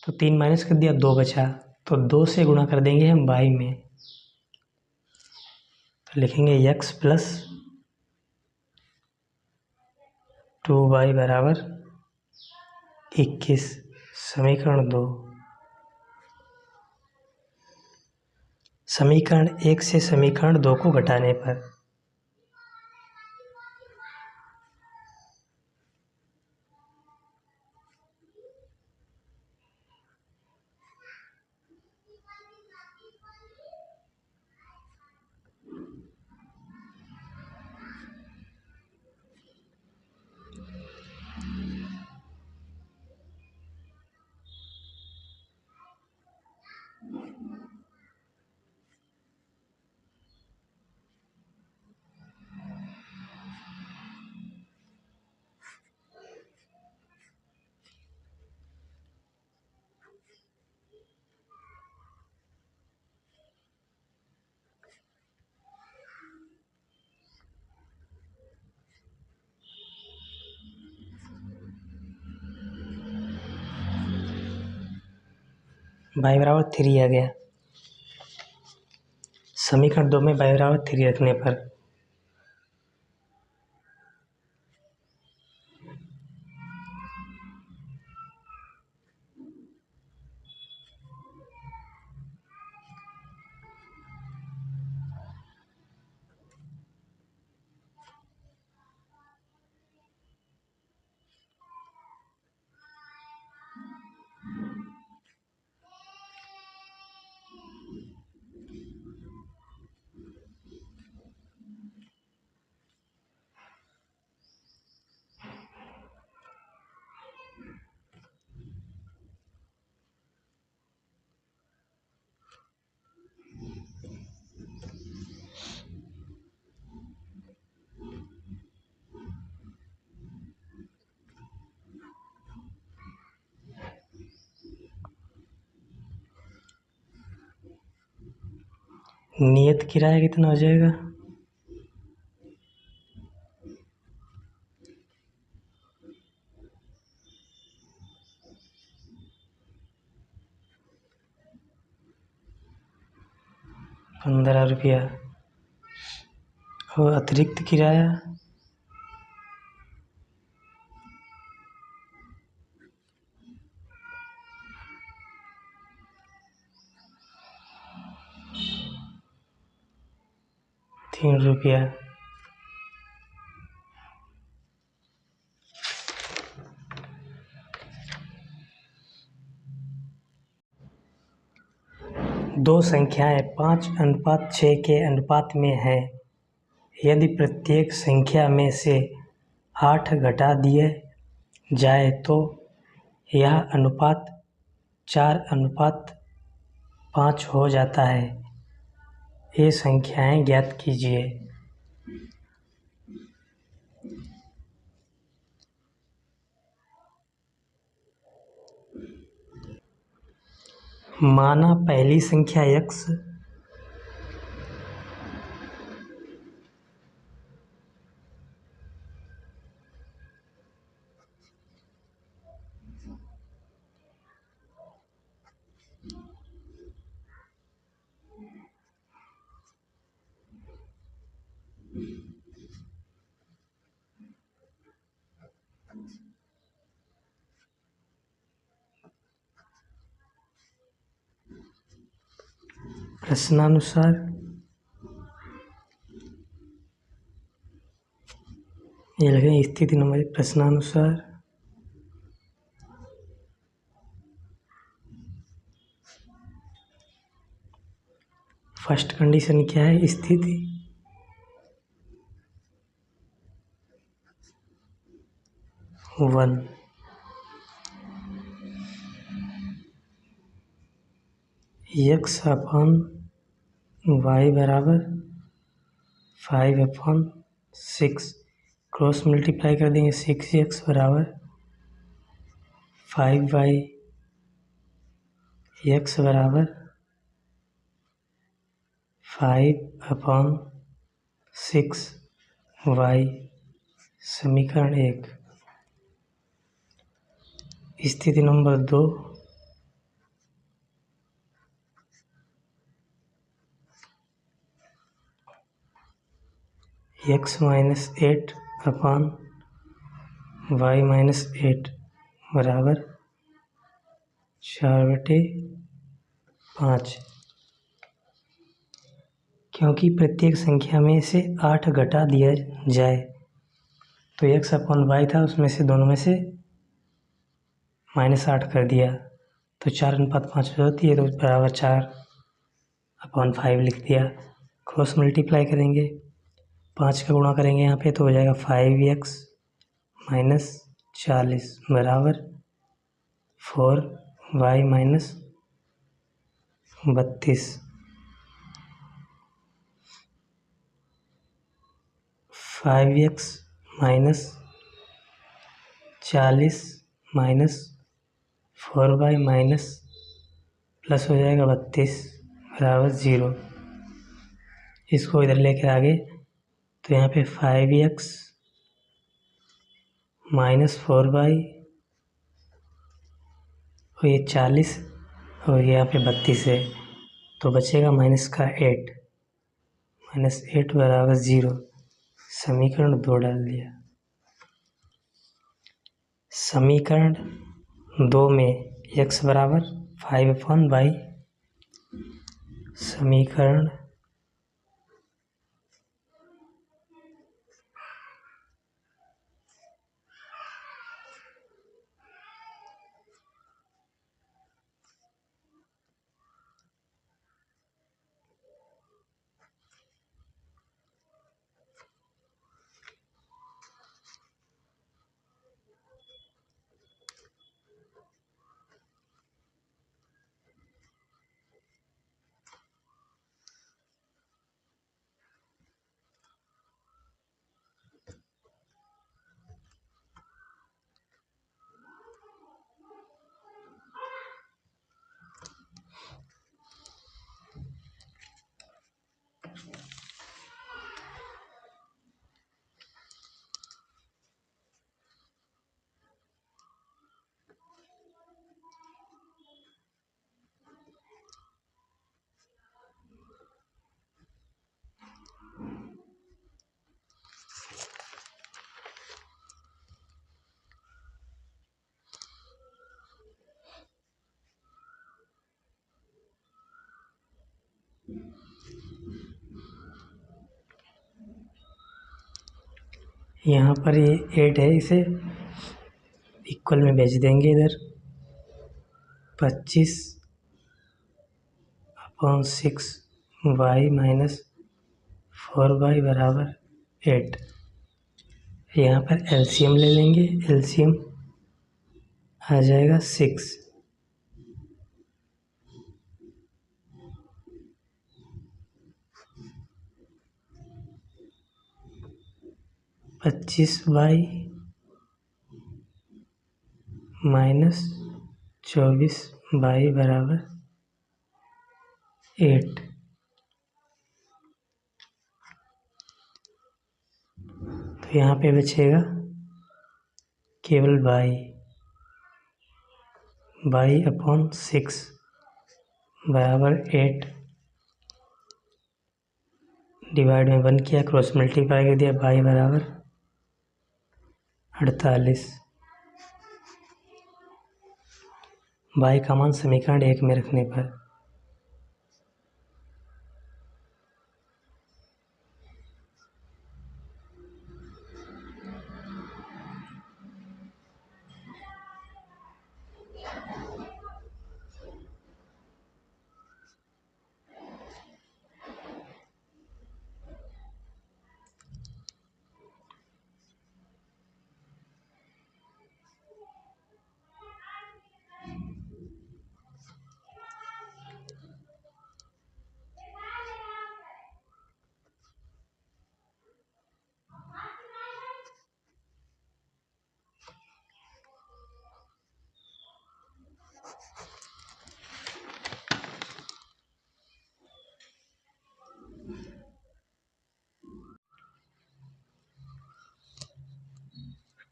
Speaker 1: तो 3 माइनस कर दिया, 2 बचा, तो 2 से गुणा कर देंगे हम 22 में, तो लिखेंगे x + 2y बराबर 21। समीकरण 2। समीकरण 1 से समीकरण 2 को घटाने पर y बराबर 3 आ गया। समीकरण 2 में y बराबर 3 रखने पर नियत किराया कितना हो जाएगा? ₹15 और अतिरिक्त किराया ₹3। 2 संख्याएँ 5:6 के अनुपात में हैं। यदि प्रत्येक संख्या में से 8 घटा दिए जाए तो यह अनुपात 4:5 हो जाता है। ये संख्याएँ ज्ञात कीजिए। माना पहली संख्या x प्रश्नानुसार ये लिखें स्थिति नंबर 1 प्रश्नानुसार फर्स्ट कंडीशन क्या है? स्थिति वन x/y बराबर 5/6 क्रॉस मल्टीप्लाई कर देंगे 6x बराबर 5y x बराबर 5/6y। समीकरण 1। स्थिति नंबर 2 x-8/y-8 बराबर 4/5। क्योंकि प्रत्येक संख्या में से 8 घटा दिया जाए तो x/y था, उसमें से दोनों में से -8 कर दिया तो 4:5 होती है, तो बराबर 4/5 लिख दिया। क्रॉस मल्टीप्लाई करेंगे 5 का गुणा करेंगे यहाँ पे तो हो जाएगा 5x - 40 बराबर 4y - 32। 5x - 40 minus 4y minus plus हो जाएगा 32 बराबर 0। इसको इधर लेकर आगे तो यहाँ पे 5x - 4y और ये 40 और यहाँ पे 32 है, तो बचेगा माइनस का 8, -8 बराबर 0। समीकरण 2 डाल दिया। समीकरण 2 में x बराबर 5/y, समीकरण यहाँ पर ये 8 है, इसे इक्वल में भेज देंगे इधर। 25/6y माइनस 4y बराबर 8। यहाँ पर एलसीएम ले लेंगे, एलसीएम आ जाएगा 6। 25y माइनस 24y बराबर 8। तो यहाँ पे बचेगा केवल y/6 बराबर 8। डिवाइड में 1 किया, क्रॉस मल्टीप्लाई कर दिया, y बराबर 48। y का मान समीकरण 1 में रखने पर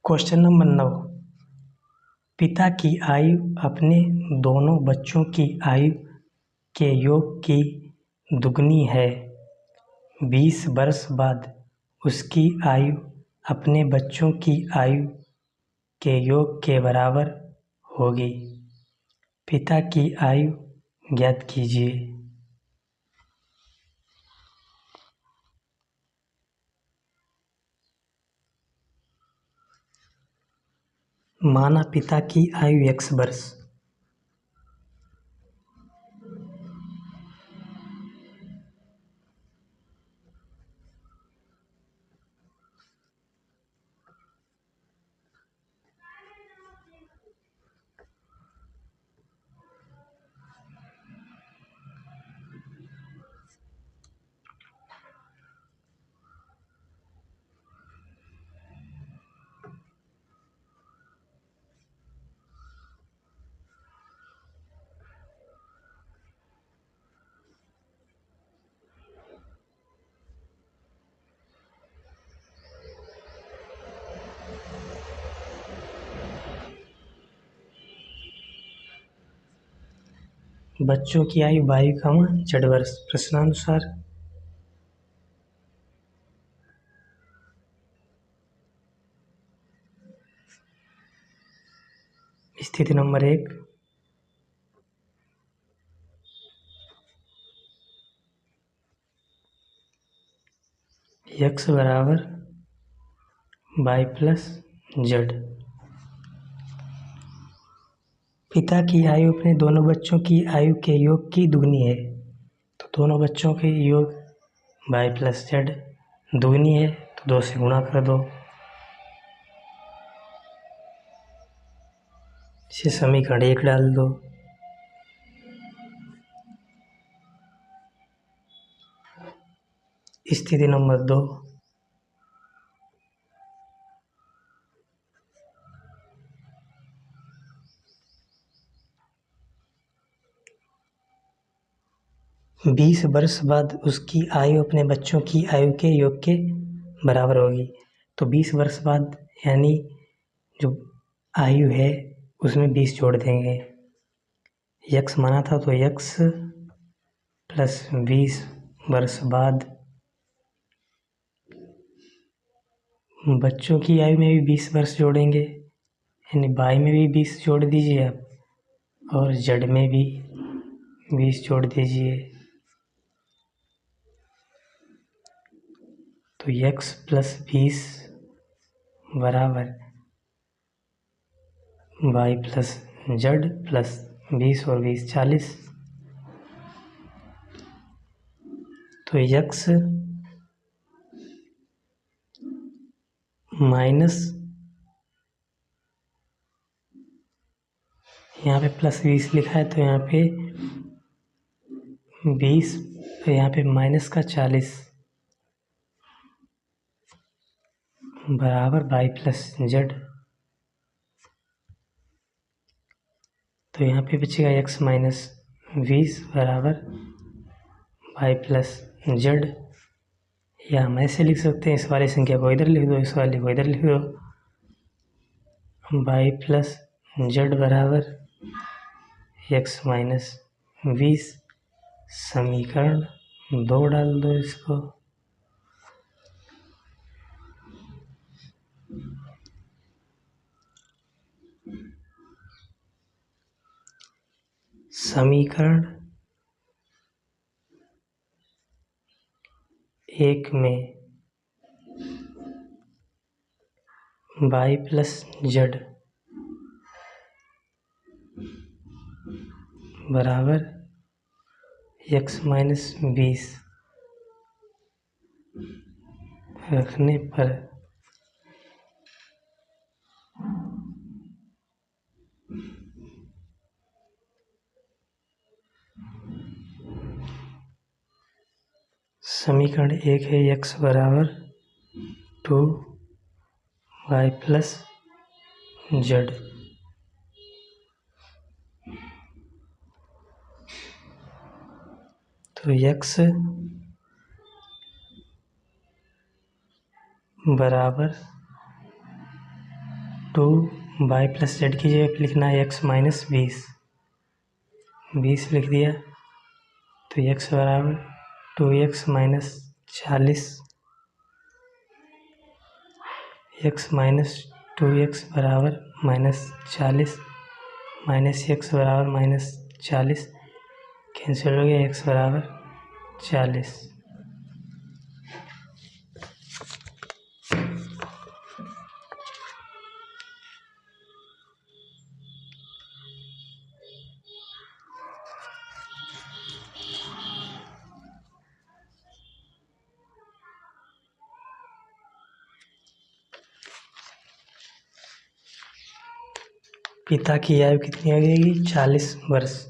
Speaker 1: क्वेश्चन नंबर 9। पिता की आयु अपने दोनों बच्चों की आयु के योग की दुगनी है। 20 वर्ष बाद उसकी आयु अपने बच्चों की आयु के योग के बराबर होगी। पिता की आयु ज्ञात कीजिए। माना पिता की आयु x वर्ष। बच्चों की आयु 22, वर्ष। प्रश्नानुसार स्थिति नंबर 1, x बराबर y प्लस जेड। पिता की आयु अपने दोनों बच्चों की आयु के योग की दुगनी है, तो दोनों बच्चों के योग y प्लस जेड दुगनी है, तो 2 से गुणा कर दो। इसे समीकरण 1 डाल दो। स्थिति नंबर 2, बीस वर्ष बाद उसकी आयु अपने बच्चों की आयु के योग के बराबर होगी। तो 20 वर्ष बाद यानी जो आयु है उसमें 20 जोड़ देंगे। x माना था तो x प्लस 20 वर्ष बाद बच्चों की आयु में भी 20 वर्ष जोड़ेंगे, यानी y में भी 20 जोड़ दीजिए आप, और z में भी 20 जोड़ दीजिए। तो x प्लस 20 बराबर y प्लस जेड प्लस 20 और 20 40। तो x माइनस यहाँ पे प्लस 20 लिखा है, तो यहाँ पे 20, तो यहाँ पे माइनस का 40 बराबर y प्लस जेड। तो यहाँ पे बचेगा x माइनस 20 बराबर y प्लस जेड, या हम ऐसे लिख सकते हैं, इस वाली संख्या को इधर लिख दो, इस वाली को इधर लिख दो। y प्लस जेड बराबर x माइनस 20, समीकरण 2 डाल दो इसको। समीकरण 1 में y प्लस जेड बराबर x माइनस 20 रखने पर समीकरण 1 है x बराबर 2y प्लस जेड। तो x बराबर 2y प्लस जेड की जगह लिखना है x माइनस 20 लिख दिया। तो x बराबर 2x minus 40, x minus 2x बराबर माइनस 40, माइनस x बराबर माइनस 40 कैंसिल हो गया, x बराबर 40। पिता की आयु कितनी आ जाएगी? 40 वर्ष।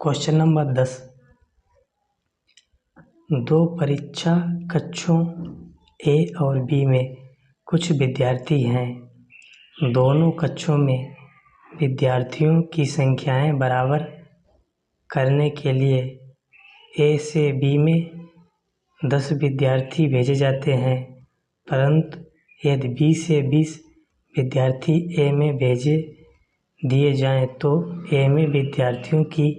Speaker 1: क्वेश्चन नंबर 10, दो परीक्षा कक्षों ए और बी में कुछ विद्यार्थी हैं। दोनों कक्षों में विद्यार्थियों की संख्याएं बराबर करने के लिए ए से बी में 10 विद्यार्थी भेजे जाते हैं, परंतु यदि बी से 20 विद्यार्थी ए में भेजे दिए जाएं तो ए में विद्यार्थियों की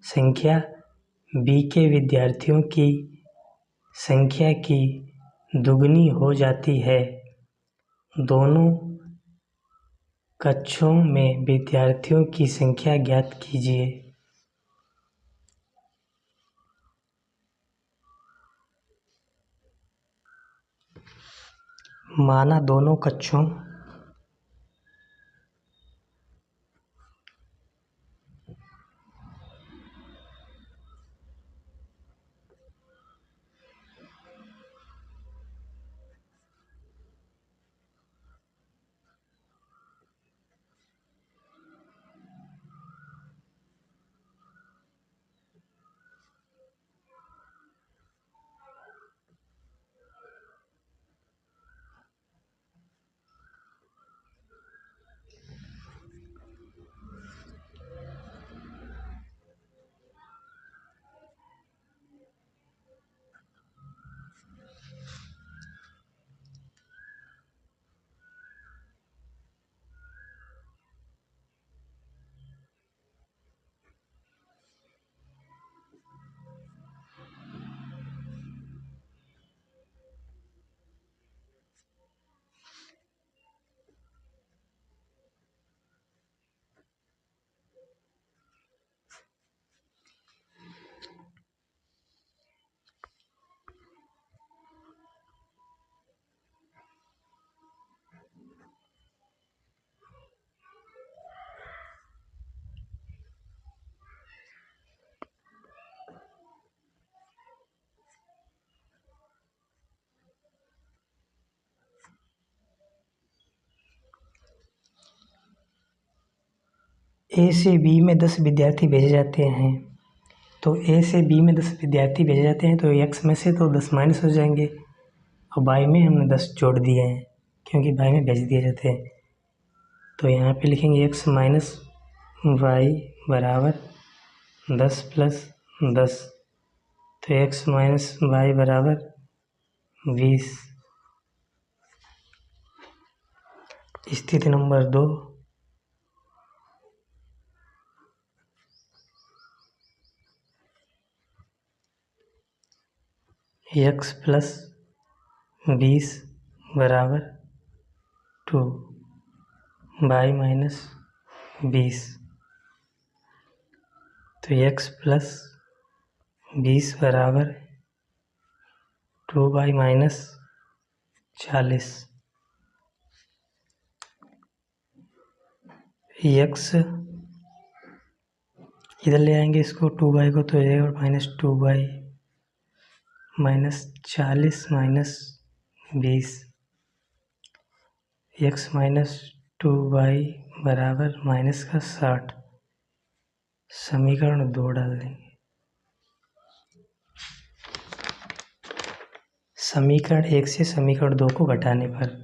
Speaker 1: संख्या बी के विद्यार्थियों की संख्या की दुगनी हो जाती है। दोनों कक्षों में विद्यार्थियों की संख्या ज्ञात कीजिए। माना दोनों कक्षों ए से बी में 10 विद्यार्थी भेजे जाते हैं। तो ए से बी में 10 विद्यार्थी भेजे जाते हैं तो एक्स में से तो 10 माइनस हो जाएंगे और वाई में हमने 10 जोड़ दिए हैं क्योंकि वाई में भेज दिए जाते हैं। तो यहाँ पे लिखेंगे एक्स माइनस वाई बराबर 10 प्लस 10। तो एक्स माइनस वाई बराबर 20। स्थिति नंबर 2, एक्स प्लस 20 बराबर 2, वाई माइनस 20। तो एक्स प्लस 20 बराबर 2 वाई माइनस 40। एक्स इधर ले आएंगे इसको 2 वाई को तो हो जाएगा minus 2 Y minus 40 minus 20। X minus 2 Y बराबर माइनस का 60। समीकरण 2 डाल देंगे। समीकरण 1 से समीकरण 2 को घटाने पर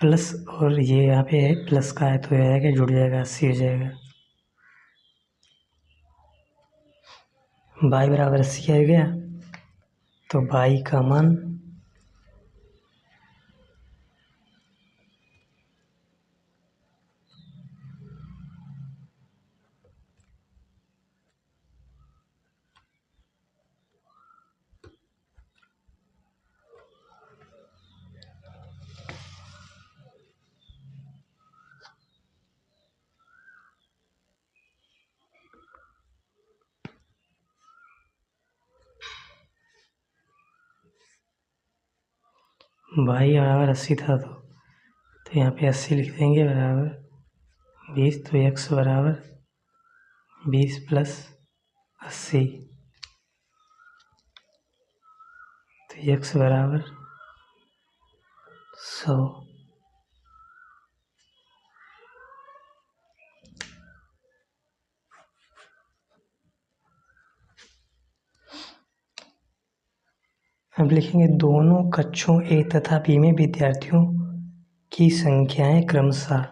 Speaker 1: प्लस और ये यहाँ पे है प्लस का है तो ये आएगा जुड़ जाएगा 80 हो जाएगा। बाई बराबर 80 आ गया तो बाई का मान y बराबर 80 था तो यहाँ पे 80 लिख देंगे बराबर 20, तो x बराबर 20 प्लस 80, तो x बराबर 100। अब लिखेंगे दोनों कक्षों ए तथा बी में विद्यार्थियों की संख्याएं क्रमशः